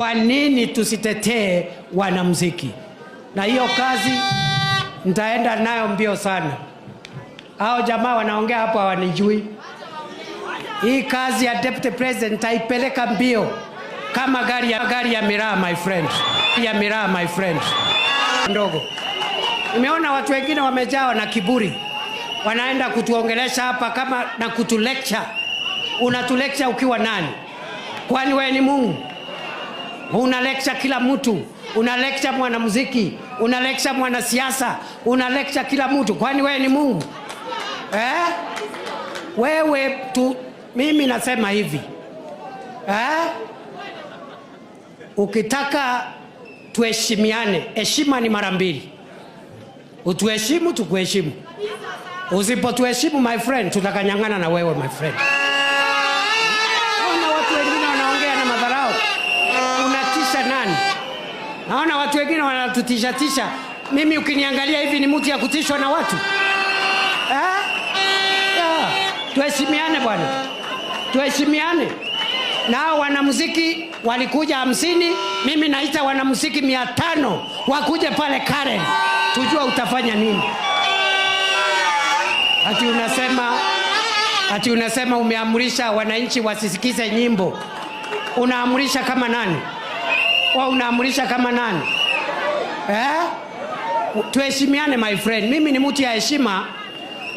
Kwa nini tusitetee wanamuziki? Na hiyo kazi nitaenda nayo mbio sana. Hao jamaa wanaongea hapo hawanijui. Hii kazi ya deputy president nitaipeleka mbio kama gari ya miraa my friend. Ya miraa my friend. Ndogo. Nimeona watu wengine wamejaa na kiburi. Wanaenda kutuongelesha hapa kama na kutulecture. Unatulecture ukiwa nani? Kwani wewe ni Mungu? Una lecture kila mtu, una lecture mwanamuziki, una lecture mwanasiasa, una lecture kila mtu. Kwani wewe ni Mungu? Wewe tu, mimi nasema hivi. Ukitaka tuheshimiane, heshima ni mara mbili. Utuheshimu, tukuheshimu. Usipotuheshimu my friend, tutakanyang'ana na wewe my friend. Naona watu wengine wanatutisha. Mimi ukiniangalia hivi ni mtu ya kutishwa na watu? Tuheshimiane bwana. Tuheshimiane. Na wanamuziki walikuja 50, mimi naita wanamuziki 500 wakuje pale Karen. Tujua utafanya nini. Ati unasema umeamrisha wananchi wasisikize nyimbo. Unaamrisha kama nani? Unaamurisha kama nani? Tuheshimiane my friend. Mimi ni mtu ya heshima,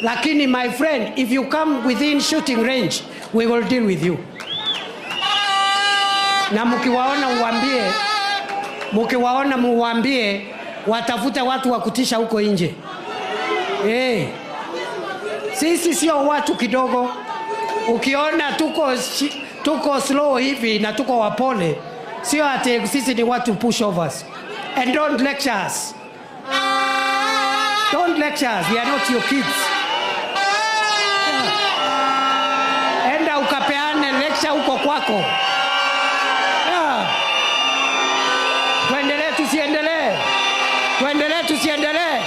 lakini my friend, if you come within shooting range, we will deal with you. Na mkiwaona muambie watafute watu wa kutisha huko nje. Sisi sio watu kidogo. Ukiona tuko slow hivi na tuko wapole, sio ati sisi ni watu pushovers. And don't lecture us. Don't lecture us. We are not your kids. Enda ukapeane lecture huko kwako. Tuendelee tusiendelee? Tuendelee tusiendelee?